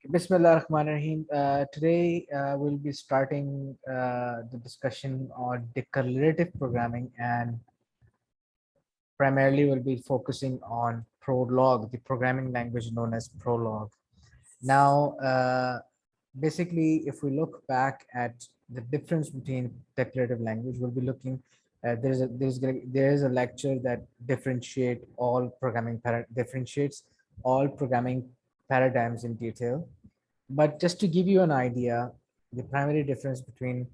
Bismillah ar-Rahman ar-Rahim. Today we'll be starting the discussion on declarative programming, and primarily we'll be focusing on Prolog, the programming language known as Prolog. Now, basically, if we look back at the difference between declarative language, we'll be looking. There is a lecture that differentiates all programming paradigms in detail. But just to give you an idea, the primary difference between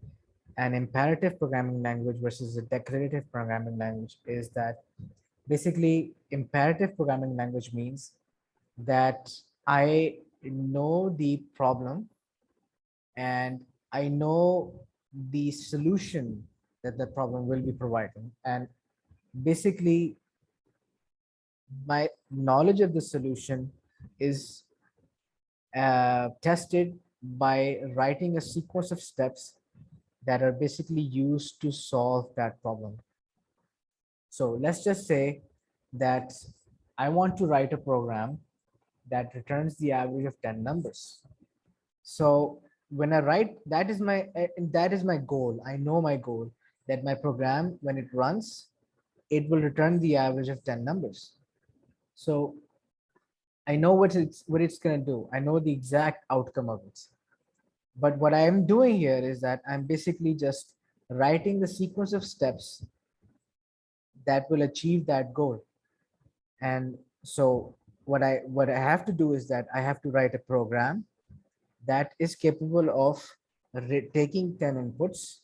an imperative programming language versus a declarative programming language is that basically imperative programming language means that I know the problem and I know the solution that the problem will be providing. And basically, my knowledge of the solution is tested by writing a sequence of steps that are basically used to solve that problem. So let's just say that I want to write a program that returns the average of 10 numbers. So when I write, that is my goal. I know my goal, that my program, when it runs, it will return the average of 10 numbers. So I know what it's going to do. I know the exact outcome of it. But what I am doing here is that I'm basically just writing the sequence of steps that will achieve that goal. And so what I have to do is that I have to write a program that is capable of taking 10 inputs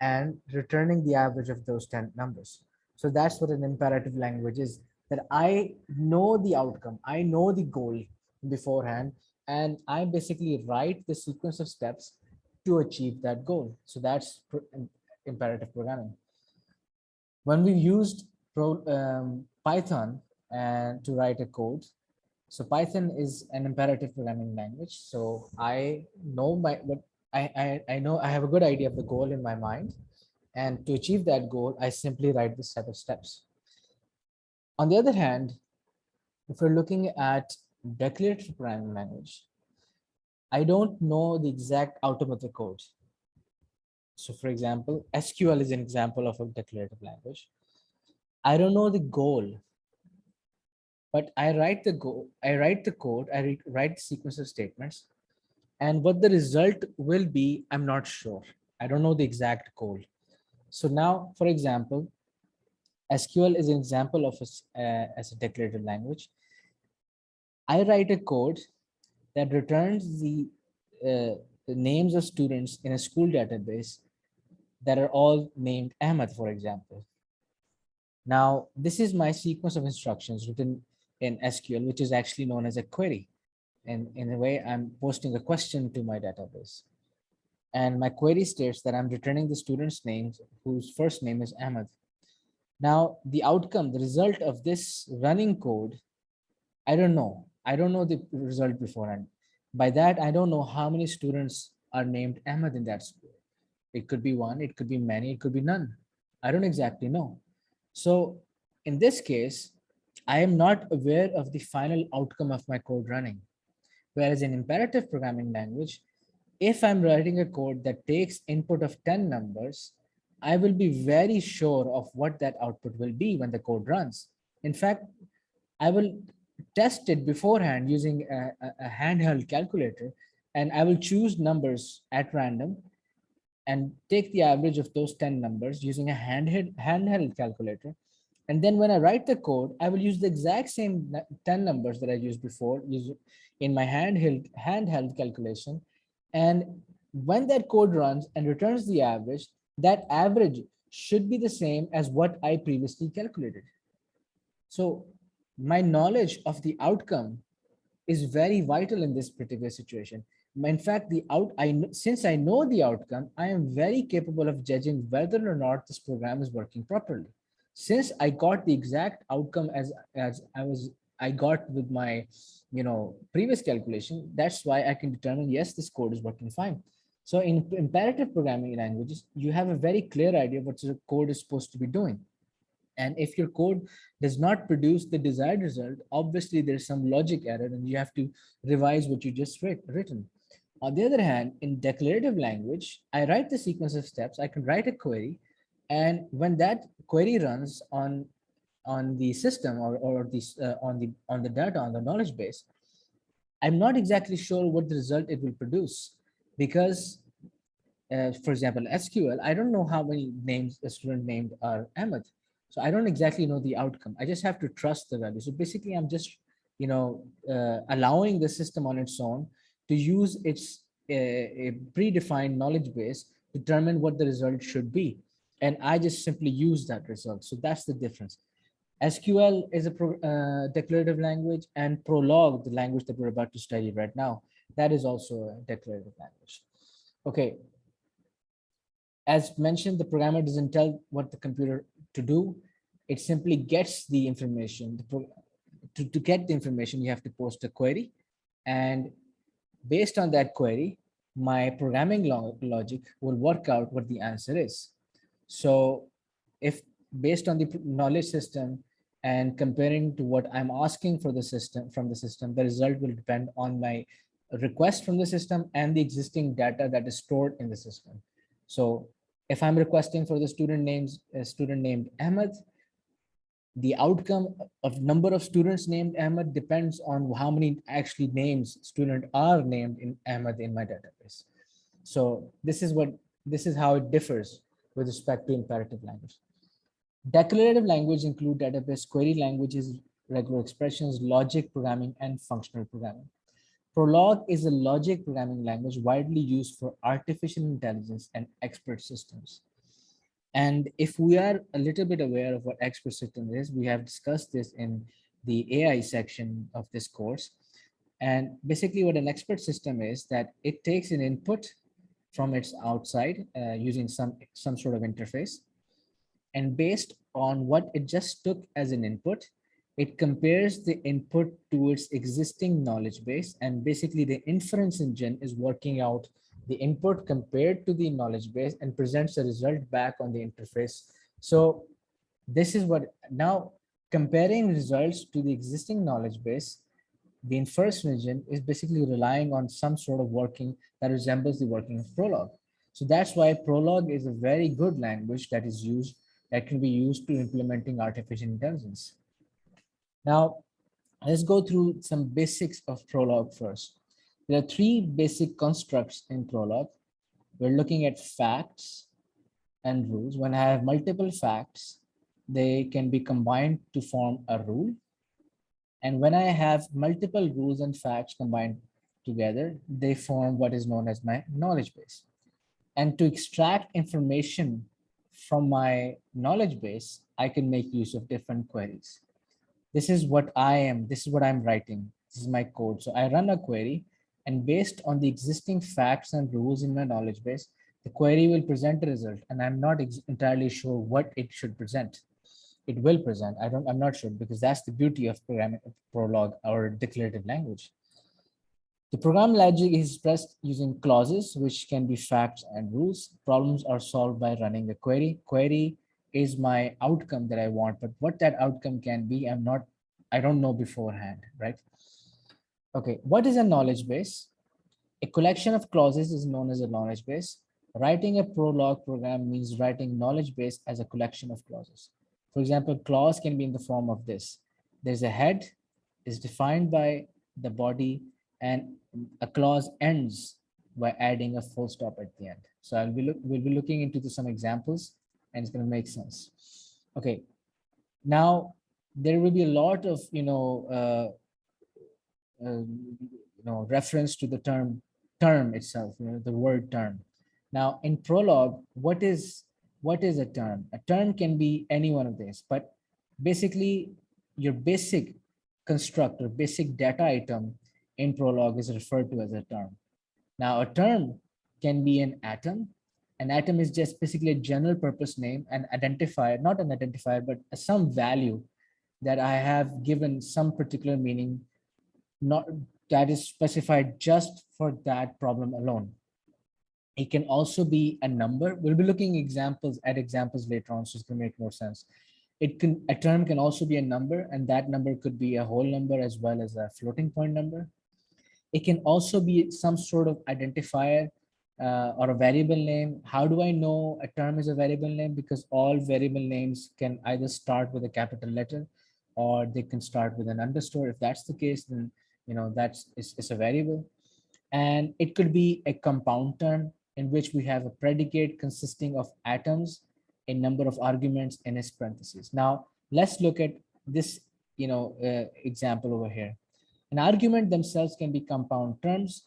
and returning the average of those 10 numbers. So that's what an imperative language is, that I know the outcome, I know the goal beforehand, and I basically write the sequence of steps to achieve that goal. So that's imperative programming. When we used Python and to write a code, so Python is an imperative programming language. So I know I know I have a good idea of the goal in my mind, and to achieve that goal, I simply write this set of steps. On the other hand, if we're looking at declarative programming language, I don't know the exact outcome of the code. So for example, SQL is an example of a declarative language. I don't know the goal, but I write the goal, I write the code, write the sequence of statements, and what the result will be, I'm not sure. I don't know the exact goal. So now, for example, SQL is an example of as a declarative language. I write a code that returns the names of students in a school database that are all named Ahmed, for example. Now, this is my sequence of instructions written in SQL, which is actually known as a query. And in a way, I'm posting a question to my database. And my query states that I'm returning the student's names whose first name is Ahmed. Now, the outcome, the result of this running code, I don't know. I don't know the result beforehand. By that, I don't know how many students are named Ahmed in that school. It could be one, it could be many, it could be none. I don't exactly know. So in this case, I am not aware of the final outcome of my code running. Whereas in imperative programming language, if I'm writing a code that takes input of 10 numbers, I will be very sure of what that output will be when the code runs. In fact, I will test it beforehand using a handheld calculator, and I will choose numbers at random and take the average of those 10 numbers using a handheld calculator. And then when I write the code, I will use the exact same 10 numbers that I used before in my handheld calculation. And when that code runs and returns the average, that average should be the same as what I previously calculated. So my knowledge of the outcome is very vital in this particular situation. In fact, since I know the outcome, I am very capable of judging whether or not this program is working properly. Since I got the exact outcome as I got with my previous calculation, that's why I can determine, yes, this code is working fine. So in imperative programming languages, you have a very clear idea what the code is supposed to be doing. And if your code does not produce the desired result, obviously there's some logic error and you have to revise what you just written. On the other hand, in declarative language, I write the sequence of steps. I can write a query, and when that query runs on the system or on the data on the knowledge base, I'm not exactly sure what the result it will produce, because for example, SQL, I don't know how many names a student named are Ahmed. So I don't exactly know the outcome. I just have to trust the value. So basically, I'm just, allowing the system on its own to use its a predefined knowledge base to determine what the result should be. And I just simply use that result. So that's the difference. SQL is a declarative language, and Prolog, the language that we're about to study right now, that is also a declarative language. Okay, as mentioned, the programmer doesn't tell what the computer to do. It simply gets the information. To get the information, you have to post a query. And based on that query, my programming logic will work out what the answer is. So if based on the knowledge system and comparing to what I'm asking for the system from the system, the result will depend on my request from the system and the existing data that is stored in the system. So if I'm requesting for the student named Ahmed, the outcome of number of students named Ahmed depends on how many actually names student are named in Ahmed in my database. So this is how it differs with respect to imperative language. Declarative language include database query languages, regular expressions, logic programming, and functional programming. Prolog is a logic programming language widely used for artificial intelligence and expert systems. And if we are a little bit aware of what expert system is, we have discussed this in the AI section of this course. And basically what an expert system is that it takes an input from its outside using some sort of interface. And based on what it just took as an input, it compares the input to its existing knowledge base. And basically the inference engine is working out the input compared to the knowledge base and presents the result back on the interface. So this is what now comparing results to the existing knowledge base, the inference engine is basically relying on some sort of working that resembles the working of Prolog. So that's why Prolog is a very good language that can be used to implementing artificial intelligence. Now, let's go through some basics of Prolog first. There are three basic constructs in Prolog. We're looking at facts and rules. When I have multiple facts, they can be combined to form a rule. And when I have multiple rules and facts combined together, they form what is known as my knowledge base. And to extract information from my knowledge base, I can make use of different queries. This is what I'm writing. This is my code. So I run a query, and based on the existing facts and rules in my knowledge base, the query will present a result. And I'm not entirely sure what it should present. It will present. I'm not sure, because that's the beauty of programming Prolog or declarative language. The program logic is expressed using clauses, which can be facts and rules. Problems are solved by running a query. Query is my outcome that I want, but what that outcome can be, I don't know beforehand, right? Okay, what is a knowledge base? A collection of clauses is known as a knowledge base. Writing a Prolog program means writing knowledge base as a collection of clauses. For example, clause can be in the form of this. There's a head, is defined by the body, and a clause ends by adding a full stop at the end. So we'll be looking into some examples, and it's going to make sense. Okay, now there will be a lot of reference to the term itself, the word term. Now in Prolog, what is a term? A term can be any one of these, but basically your basic construct or basic data item in Prolog is referred to as a term. Now a term can be an atom. An atom is just basically a general purpose name, an identifier, not an identifier, but some value that I have given some particular meaning, not that is specified just for that problem alone. It can also be a number. We'll be looking at examples later on, so it's going to make more sense. A term can also be a number, and that number could be a whole number as well as a floating point number. It can also be some sort of identifier or a variable name. How do I know a term is a variable name? Because all variable names can either start with a capital letter or they can start with an underscore. If that's the case, then it's a variable. And it could be a compound term in which we have a predicate consisting of atoms, a number of arguments in its parentheses. Now let's look at this example over here. An argument themselves can be compound terms.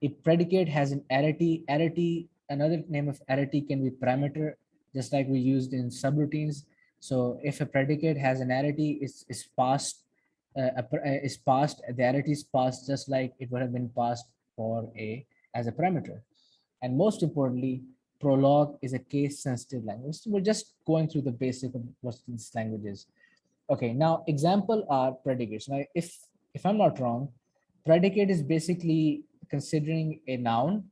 A predicate has an arity. Arity, another name of arity can be parameter, just like we used in subroutines. So if a predicate has an arity, is passed, the arity is passed just like it would have been passed for a as a parameter. And most importantly, Prolog is a case-sensitive language. So we're just going through the basic of what this language is. Okay, now example are predicates. Now, if I'm not wrong, predicate is basically considering a noun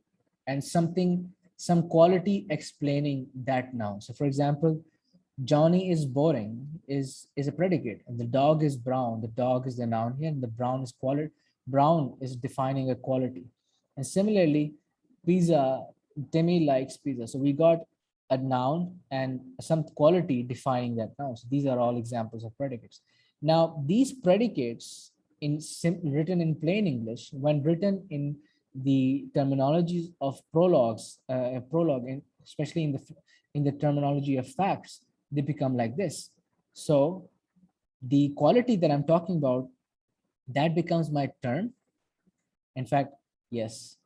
and some quality explaining that noun. So for example, Johnny is boring is a predicate, and the dog is brown. The dog is the noun here, and the brown is quality. Brown is defining a quality. And similarly, pizza, Timmy likes pizza. So we got a noun and some quality defining that noun. So these are all examples of predicates. Now, these predicates written in plain English, when written in the terminologies of Prolog, and especially in the terminology of facts, they become like this. So the quality that I'm talking about, that becomes my term. In fact, yes,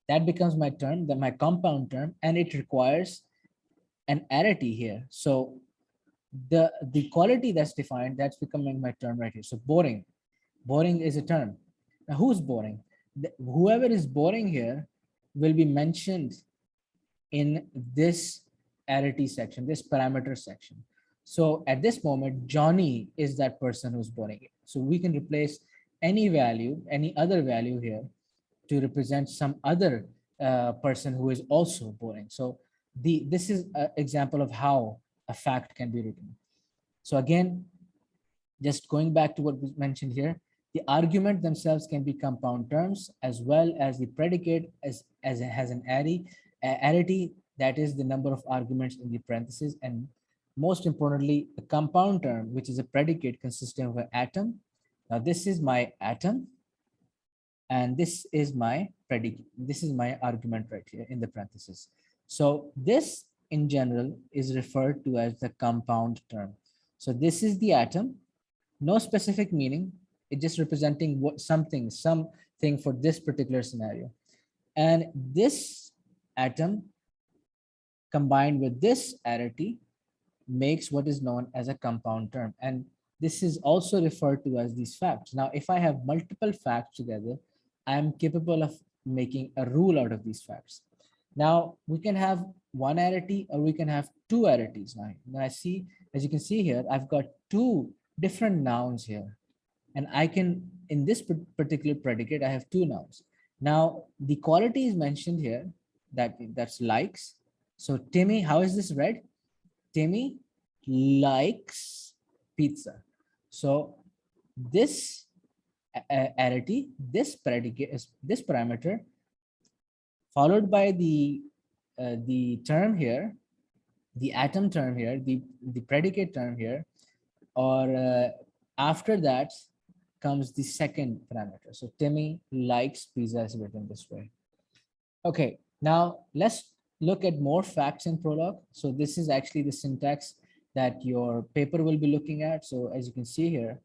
that becomes my term, my compound term, and it requires an arity here. So the quality that's defined, that's becoming my term right here. So boring is a term. Now who's boring? Whoever is boring here will be mentioned in this arity section, this parameter section. So at this moment, Johnny is that person who's boring. So we can replace any value, any other value here to represent some other person who is also boring. So this is an example of how a fact can be written. So again, just going back to what was mentioned here, the argument themselves can be compound terms as well as the predicate as it has an arity, that is the number of arguments in the parentheses. And most importantly, a compound term, which is a predicate consisting of an atom. Now this is my atom, and this is my predicate. This is my argument right here in the parentheses. So this in general is referred to as the compound term. So this is the atom, no specific meaning. It's just representing something for this particular scenario. And this atom combined with this arity makes what is known as a compound term. And this is also referred to as these facts. Now, if I have multiple facts together, I am capable of making a rule out of these facts. Now, we can have one arity or we can have two arities. Now I see, as you can see here, I've got two different nouns here. And I can, in this particular predicate, I have two nouns. Now, the quality is mentioned here, that's likes. So Timmy, how is this read? Timmy likes pizza. So this arity, this predicate, this parameter, followed by the term here, the atom term here, the predicate term here, or after that comes the second parameter. So Timmy likes pizza is written this way. Okay, now let's look at more facts in Prolog. So this is actually the syntax that your paper will be looking at. So as you can see here,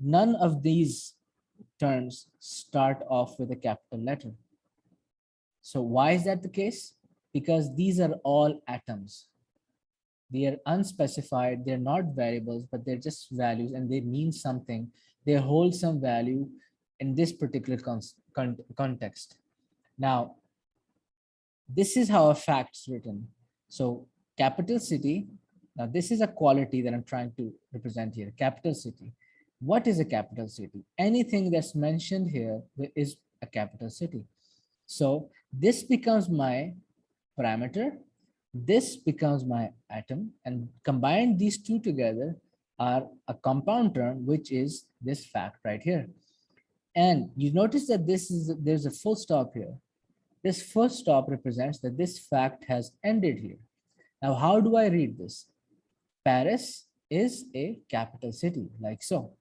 none of these terms start off with a capital letter. So why is that the case? Because these are all atoms. They are unspecified, they're not variables, but they're just values and they mean something. They hold some value in this particular context. Now, this is how a fact's written. So capital city, now this is a quality that I'm trying to represent here, capital city. What is a capital city? Anything that's mentioned here is a capital city. So this becomes my parameter. This becomes my atom, and combine these two together are a compound term, which is this fact right here. And you notice that there's a full stop here. This full stop represents that this fact has ended here. Now, how do I read this? Paris is a capital city, like so.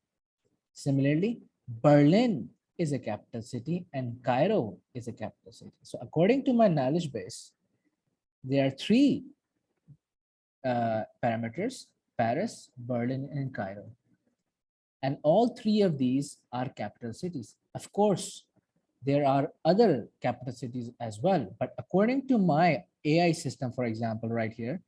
Similarly, Berlin is a capital city and Cairo is a capital city. So according to my knowledge base, there are three parameters: Paris, Berlin, and Cairo. And all three of these are capital cities. Of course, there are other capital cities as well, but according to my AI system, for example, right here,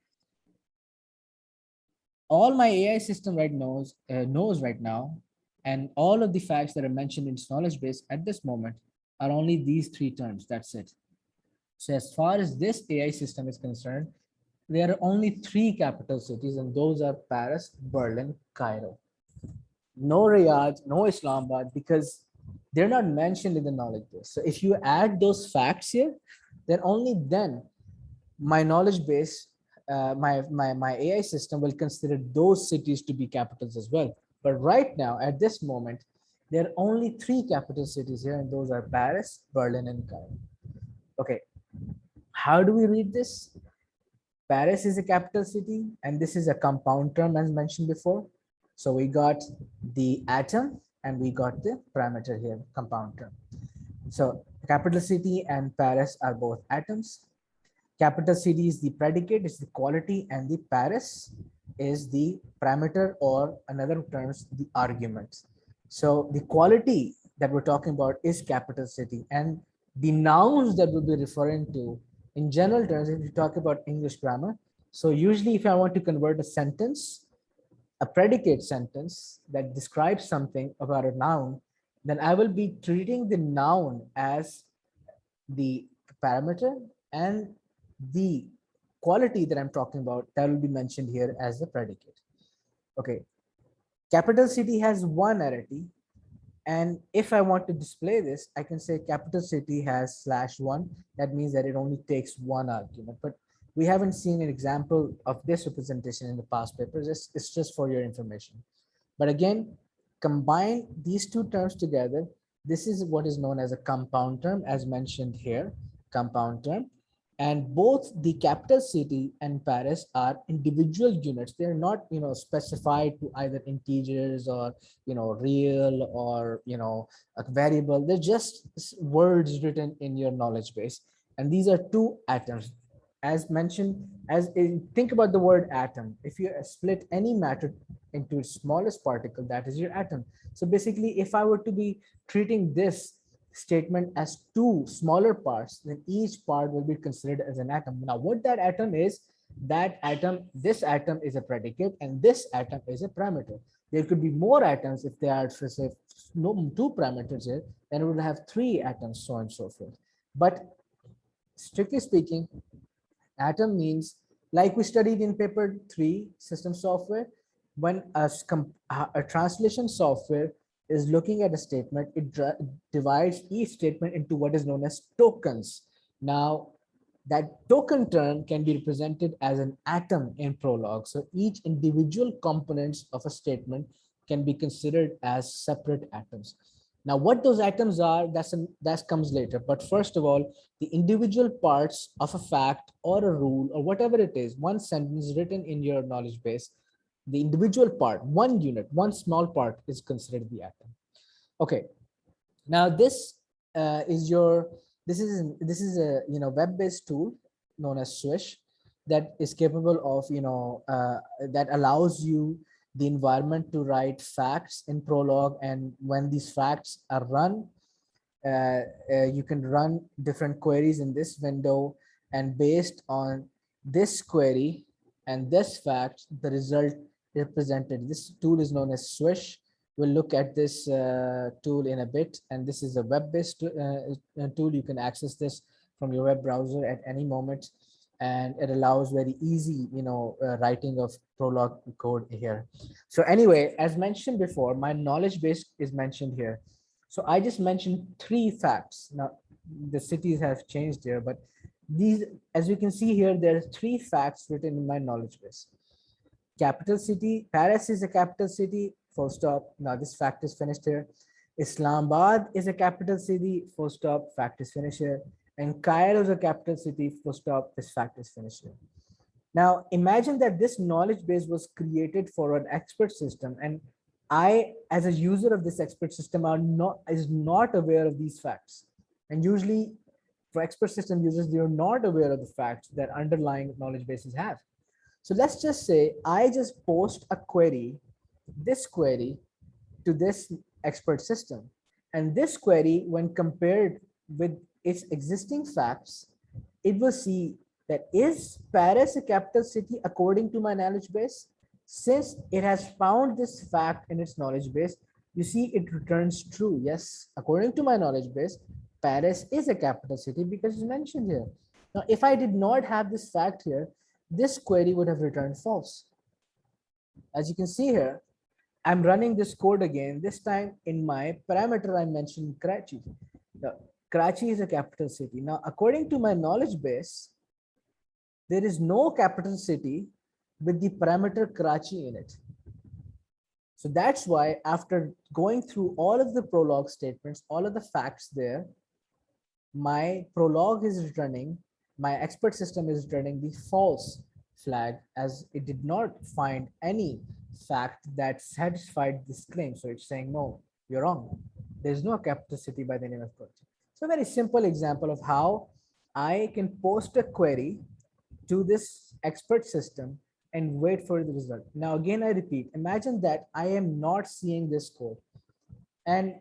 all my AI system knows right now, and all of the facts that are mentioned in its knowledge base at this moment are only these three terms. That's it. So as far as this AI system is concerned, there are only three capital cities, and those are Paris, Berlin, Cairo. No Riyadh, no Islamabad, because they're not mentioned in the knowledge base. So if you add those facts here, then only then my knowledge base, my AI system will consider those cities to be capitals as well. But right now, at this moment, there are only three capital cities here, and those are Paris, Berlin, and Cairo. Okay, how do we read this? Paris is a capital city, and this is a compound term as mentioned before. So we got the atom and we got the parameter here, compound term. So capital city and Paris are both atoms. Capital city is the predicate, is the quality, and the Paris is the parameter, or another terms, the argument. So the quality that we're talking about is capital city, and the nouns that we'll be referring to in general terms, if you talk about English grammar. So usually if I want to convert a sentence, a predicate sentence that describes something about a noun, then I will be treating the noun as the parameter, and the quality that I'm talking about, that will be mentioned here as the predicate. Okay, capital city has one arity, and if I want to display this, I can say capital city has /1. That means that it only takes one argument, but we haven't seen an example of this representation in the past papers. It's just for your information. But again, combine these two terms together. This is what is known as a compound term, as mentioned here, compound term. And both the capital city and Paris are individual units. They're not, specified to either integers or, real or, a variable. They're just words written in your knowledge base. And these are two atoms. As mentioned, think about the word atom. If you split any matter into its smallest particle, that is your atom. So basically, if I were to be treating this statement as two smaller parts, then each part will be considered as an atom. Now, what that atom is, this atom is a predicate, and this atom is a parameter. There could be more atoms if there are, say, no two parameters here, then it would have three atoms, so on and so forth. But strictly speaking, atom means, like we studied in paper 3, system software, when a translation software is looking at a statement, it divides each statement into what is known as tokens. Now, that token term can be represented as an atom in Prolog. So each individual components of a statement can be considered as separate atoms. Now, what those atoms are, that comes later. But first of all, the individual parts of a fact or a rule or whatever it is, one sentence written in your knowledge base, the individual part, one unit, one small part is considered the atom. Okay. Now this is a web-based tool known as Swish that is capable of that allows you the environment to write facts in Prolog, and when these facts are run, you can run different queries in this window, and based on this query and this fact, the result represented. This tool is known as Swish. We'll look at this tool in a bit, and this is a web-based tool. You can access this from your web browser at any moment, and it allows very easy writing of Prolog code here. So anyway, as mentioned before, my knowledge base is mentioned here. So I just mentioned 3 facts. Now the cities have changed here, but These, as you can see here, there are three facts written in my knowledge base. Capital city, Paris is a capital city, full stop. Now this fact is finished here. Islamabad is a capital city, full stop, fact is finished here. And Cairo is a capital city, full stop, this fact is finished here. Now imagine that this knowledge base was created for an expert system, and I, as a user of this expert system, is not aware of these facts. And usually for expert system users, they are not aware of the facts that underlying knowledge bases have. So let's just say I just post a query, this query, to this expert system. And this query, when compared with its existing facts, it will see that is Paris a capital city according to my knowledge base? Since it has found this fact in its knowledge base, you see it returns true. Yes, according to my knowledge base, Paris is a capital city because it's mentioned here. Now, if I did not have this fact here, this query would have returned false. As you can see here, I'm running this code again. This time in my parameter, I mentioned Karachi. Now, Karachi is a capital city. Now, according to my knowledge base, there is no capital city with the parameter Karachi in it. So that's why after going through all of the Prolog statements, all of the facts there, my Prolog is returning, my expert system is returning the false flag, as it did not find any fact that satisfied this claim. So it's saying, no, you're wrong. There's no capital city by the name of Karachi. So a very simple example of how I can post a query to this expert system and wait for the result. Now, again, I repeat, imagine that I am not seeing this code and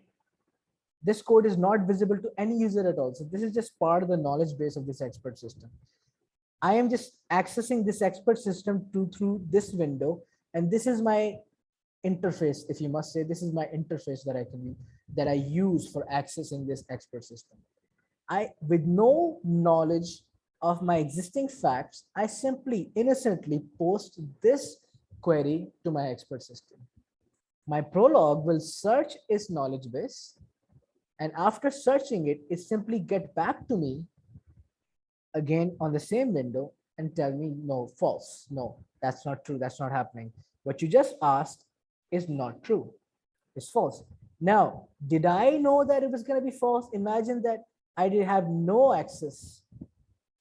this code is not visible to any user at all. So this is just part of the knowledge base of this expert system. I am just accessing this expert system through this window, and this is my interface, if you must say. This is my interface that I use for accessing this expert system. With no knowledge of my existing facts, I simply innocently post this query to my expert system. My Prolog will search its knowledge base, and after searching it, it simply get back to me again on the same window and tell me, no, false. No, that's not true. That's not happening. What you just asked is not true. It's false. Now, did I know that it was going to be false? Imagine that I did have no access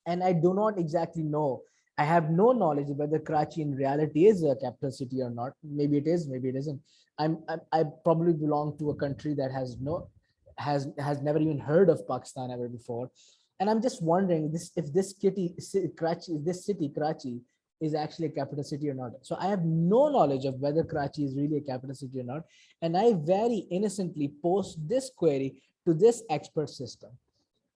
and I do not exactly know. I have no knowledge whether Karachi in reality is a capital city or not. Maybe it is, maybe it isn't. I probably belong to a country that has never even heard of Pakistan ever before. And I'm just wondering if this city, Karachi, is actually a capital city or not. So I have no knowledge of whether Karachi is really a capital city or not. And I very innocently post this query to this expert system.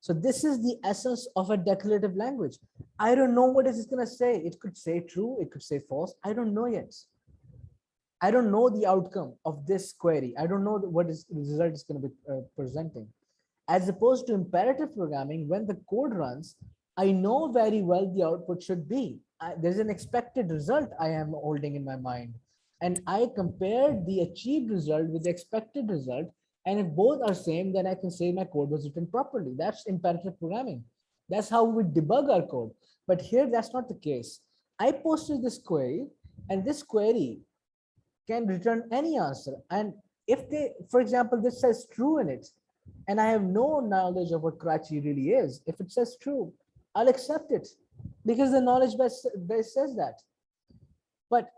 So this is the essence of a declarative language. I don't know what it's going to say. It could say true, it could say false. I don't know yet. I don't know the outcome of this query. I don't know what the result is going to be presenting. As opposed to imperative programming, when the code runs, I know very well the output should be. There's an expected result I am holding in my mind. And I compare the achieved result with the expected result. And if both are same, then I can say my code was written properly. That's imperative programming. That's how we debug our code. But here, that's not the case. I posted this query, and this query can return any answer. And if for example, this says true in it, and I have no knowledge of what Karachi really is, if it says true, I'll accept it because the knowledge base says that. But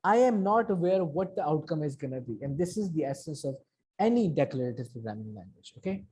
I am not aware of what the outcome is going to be. And this is the essence of any declarative programming language. Okay.